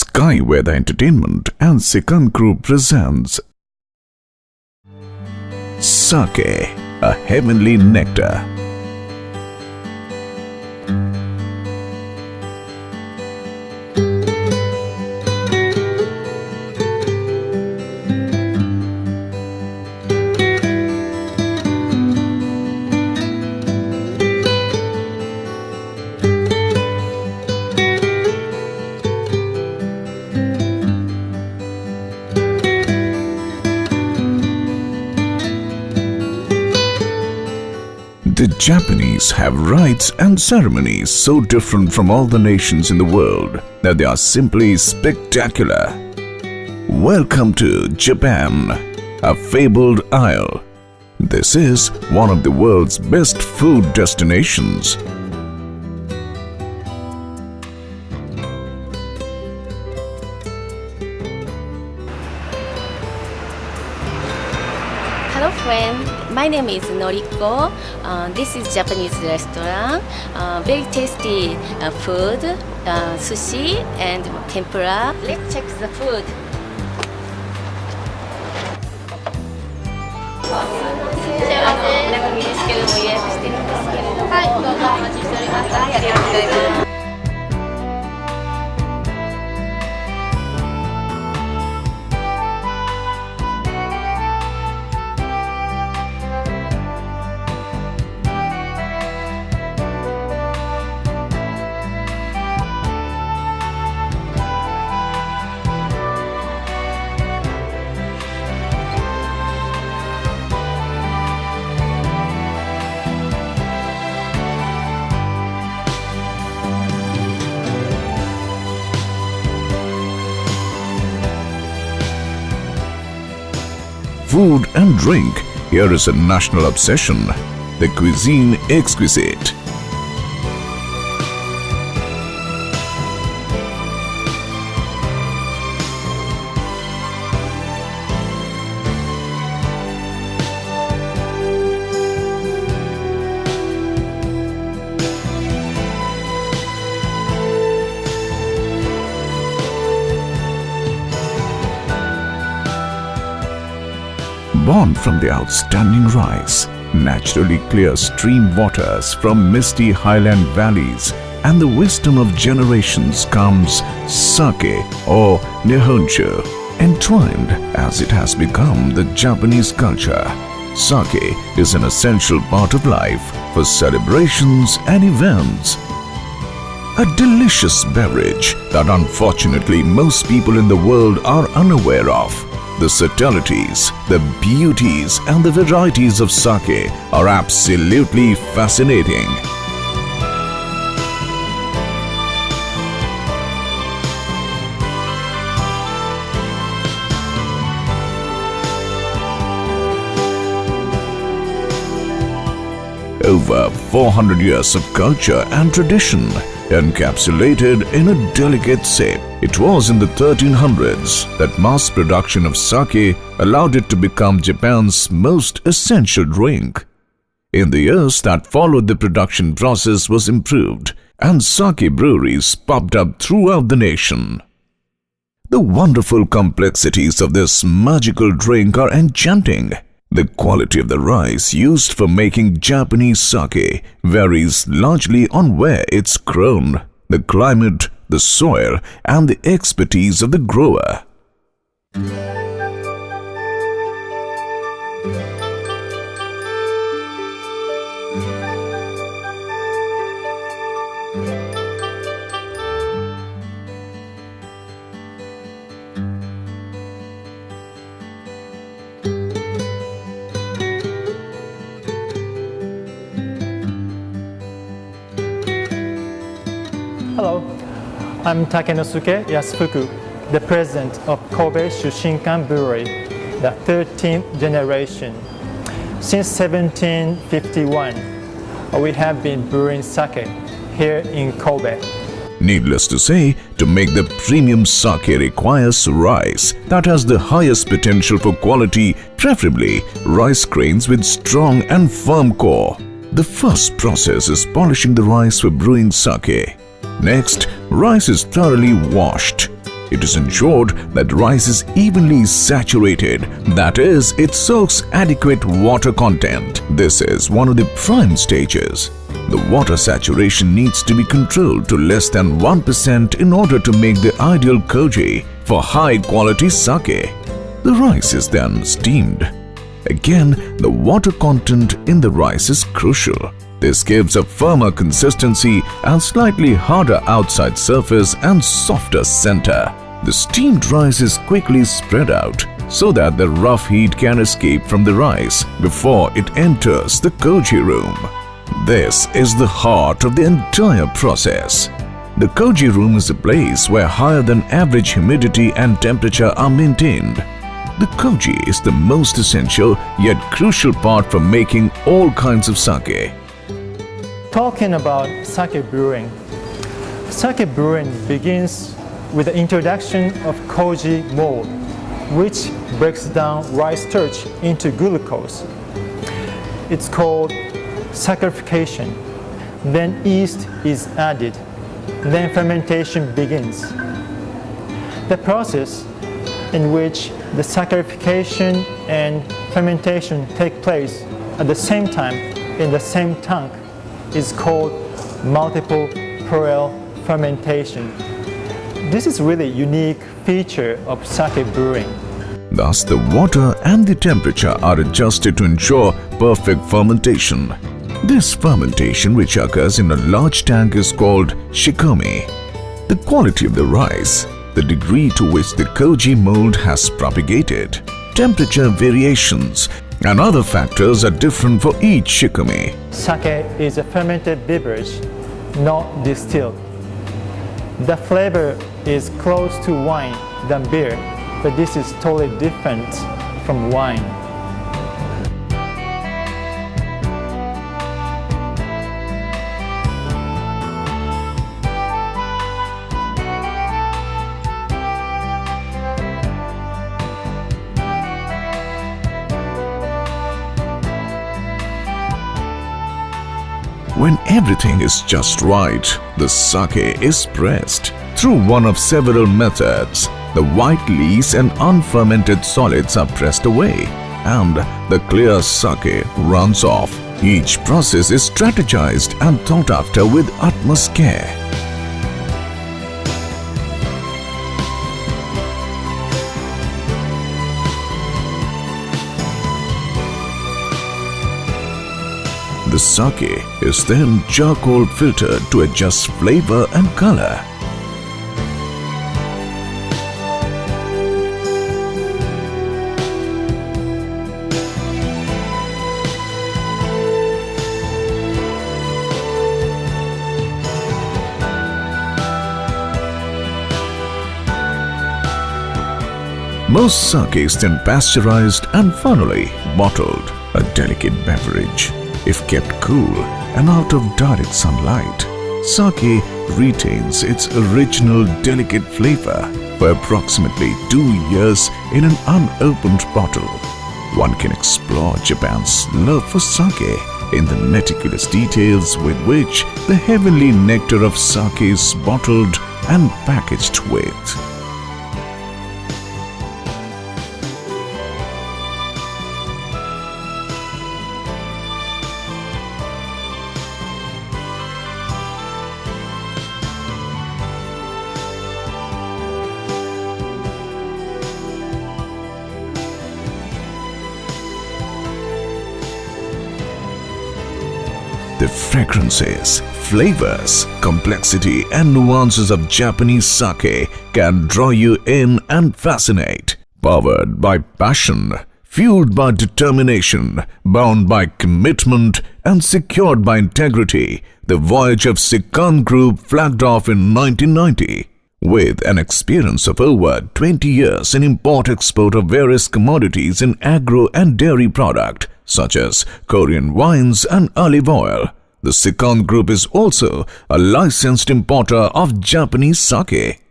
Sky Weather Entertainment and Second Crew presents Sake, a heavenly nectar. The Japanese have rites and ceremonies so different from all the nations in the world that they are simply spectacular. Welcome to Japan, a fabled isle. This is one of the world's best food destinations. Hello friend, my name is Noriko. This is Japanese restaurant. Very tasty food, sushi and tempura. Let's check the food. 中身ですけれども予約してるんですけれども、はい、どうぞお待ちしております。はい、ありがとうございます。Food and drink here is a national obsession. The cuisine exquisite. Born from the outstanding rice, naturally clear stream waters from misty highland valleys, and the wisdom of generations comes sake or nihonshu, entwined as it has become the Japanese culture. Sake is an essential part of life for celebrations and events. A delicious beverage that unfortunately most people in the world are unaware of. The subtleties, the beauties and the varieties of sake are absolutely fascinating. Over 400 years of culture and tradition encapsulated in a delicate sip. It was in the 1300s that mass production of sake allowed it to become Japan's most essential drink. In the years that followed, the production process was improved and sake breweries popped up throughout the nation. The wonderful complexities of this magical drink are enchanting. The quality of the rice used for making Japanese sake varies largely on where it's grown, the climate, the soil, and the expertise of the grower. Hello, I'm Takenosuke Yasufuku, the president of Kobe Shushinkan Brewery, the 13th generation. Since 1751, we have been brewing sake here in Kobe. Needless to say, to make the premium sake requires rice that has the highest potential for quality, preferably rice grains with strong and firm core. The first process is polishing the rice for brewing sake. Next, rice is thoroughly washed. It is ensured that rice is evenly saturated, that is, it soaks adequate water content. This is one of the prime stages. The water saturation needs to be controlled to less than 1% in order to make the ideal koji for high quality sake. The rice is then steamed. Again, the water content in the rice is crucial. This gives a firmer consistency and slightly harder outside surface and softer center. The steamed rice is quickly spread out so that the rough heat can escape from the rice before it enters the koji room. This is the heart of the entire process. The koji room is a place where higher than average humidity and temperature are maintained. The koji is the most essential yet crucial part for making all kinds of sake. Talking about sake brewing begins with the introduction of koji mold, which breaks down rice starch into glucose. It's called saccharification. Then yeast is added. Then fermentation begins. The process in which the saccharification and fermentation take place at the same time in the same tank is called multiple parallel fermentation. This is really a unique feature of sake brewing. Thus, the water and the temperature are adjusted to ensure perfect fermentation. This fermentation, which occurs in a large tank, is called shikomi. The quality of the rice, the degree to which the koji mold has propagated, temperature variations, and other factors are different for each shikomi. Sake is a fermented beverage, not distilled. The flavor is close to wine than beer, but this is totally different from wine. When everything is just right, the sake is pressed. Through one of several methods, the white lees and unfermented solids are pressed away, and the clear sake runs off. Each process is strategized and thought after with utmost care. The sake is then charcoal filtered to adjust flavor and color. Most sake is then pasteurized and finally bottled, a delicate beverage. If kept cool and out of direct sunlight, sake retains its original delicate flavor for approximately 2 years in an unopened bottle. One can explore Japan's love for sake in the meticulous details with which the heavenly nectar of sake is bottled and packaged with. The fragrances, flavors, complexity and nuances of Japanese sake can draw you in and fascinate. Powered by passion, fueled by determination, bound by commitment and secured by integrity, the voyage of Sekan Group flagged off in 1990. With an experience of over 20 years in import-export of various commodities in agro and dairy product, such as Korean wines and olive oil, the Sekan Group is also a licensed importer of Japanese sake.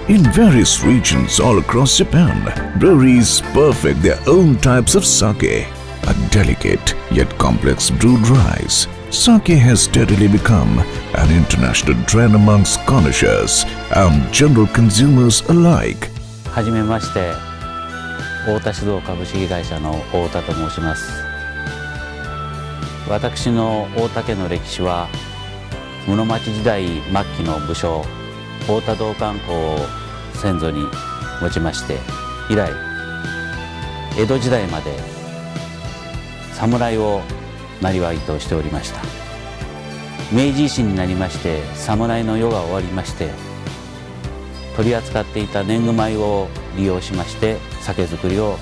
In various regions all across Japan, breweries perfect their own types of sake. A delicate yet complex brewed rice, sake has steadily become an international trend amongst connoisseurs and general consumers alike. はじめまして、太田酒造株式会社の太田と申します。私の太田家の歴史は、室町時代末期の武将太田道灌公を先祖に持ちまして、以来江戸時代まで侍を生業としておりました。明治維新になりまして侍の世が終わりまして、取り扱っていた年貢米を利用しまして酒造りを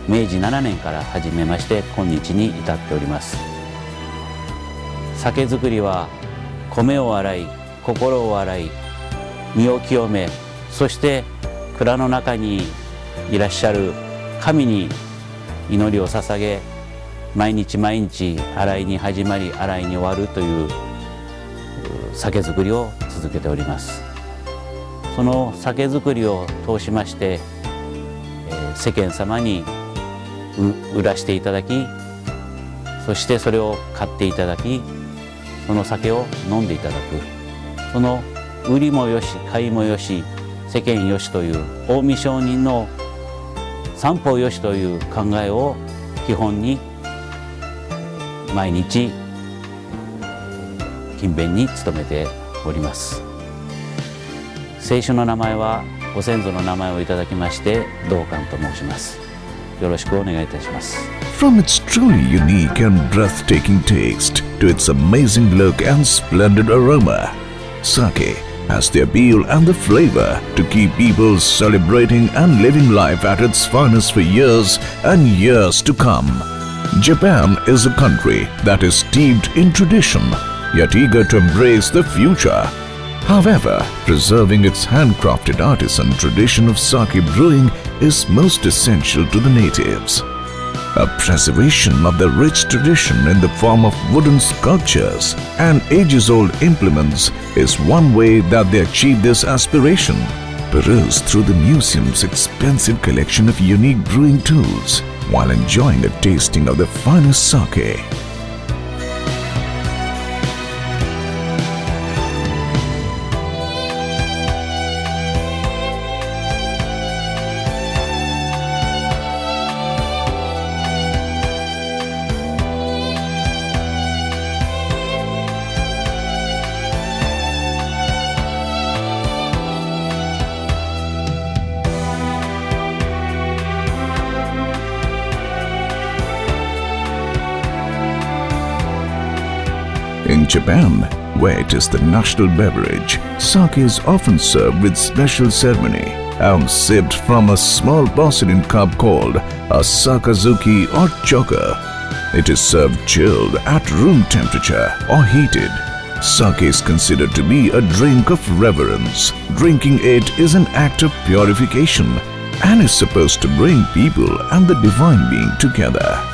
明治7年から始めまして、今日に至っております。酒造りは米を洗い、心を洗い、身を清め、そして蔵の中にいらっしゃる神に祈りを捧げ、毎日毎日洗いに始まり洗いに終わるという酒造りを続けております。その酒造りを通しまして、世間様に売らしていただき、そしてそれを買っていただき、その酒を飲んでいただく、その売りもよし買いもよし世間よしという近江商人の三方よしという考えを基本に毎日勤勉に努めております。清酒の名前はご先祖の名前をいただきまして道灌と申します。よろしくお願いいたします。 From its truly unique and breathtaking taste to its amazing look and splendid aroma, sake has the appeal and the flavor to keep people celebrating and living life at its finest for years and years to come. Japan is a country that is steeped in tradition, yet eager to embrace the future. However, preserving its handcrafted artisan tradition of sake brewing is most essential to the natives. A preservation of the rich tradition in the form of wooden sculptures and ages-old implements is one way that they achieve this aspiration. Peruse through the museum's expensive collection of unique brewing tools while enjoying a tasting of the finest sake. In Japan, where it is the national beverage, sake is often served with special ceremony and sipped from a small porcelain cup called a sakazuki or choker. It is served chilled at room temperature or heated. Sake is considered to be a drink of reverence. Drinking it is an act of purification and is supposed to bring people and the divine being together.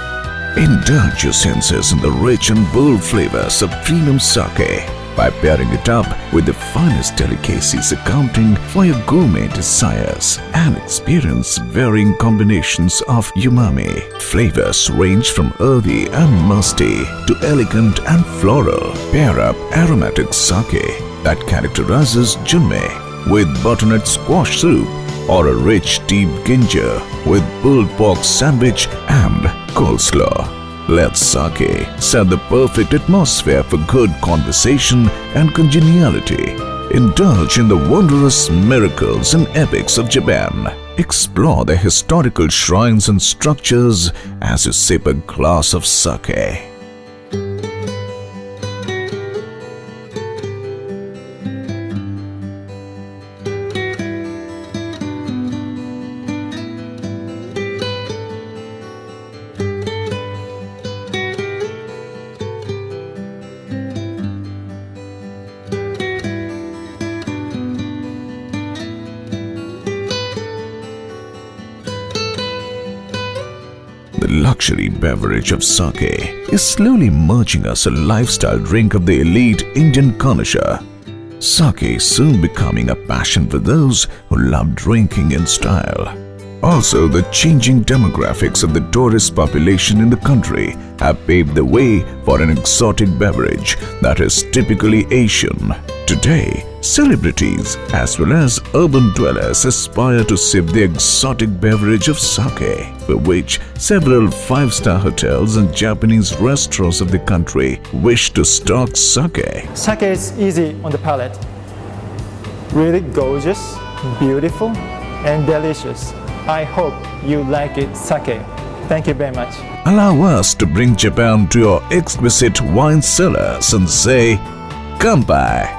Indulge your senses in the rich and bold flavors of premium sake by pairing it up with the finest delicacies accounting for your gourmet desires and experience varying combinations of umami. Flavors range from earthy and musty to elegant and floral. Pair up aromatic sake that characterizes junmei with butternut squash soup or a rich deep ginger with pulled pork sandwich and coleslaw. Let sake set the perfect atmosphere for good conversation and congeniality. Indulge in the wondrous miracles and epics of Japan. Explore the historical shrines and structures as you sip a glass of sake. The luxury beverage of sake is slowly merging as a lifestyle drink of the elite Indian connoisseur. sake soon becoming a passion for those who love drinking in style. Also, the changing demographics of the tourist population in the country have paved the way for an exotic beverage that is typically Asian. Today, celebrities as well as urban dwellers aspire to sip the exotic beverage of sake, for which several five-star hotels and Japanese restaurants of the country wish to stock sake. Sake is easy on the palate. Really gorgeous, beautiful, and delicious. I hope you like it, sake. Thank you very much. Allow us to bring Japan to your exquisite wine cellars and say, "Kanpai!"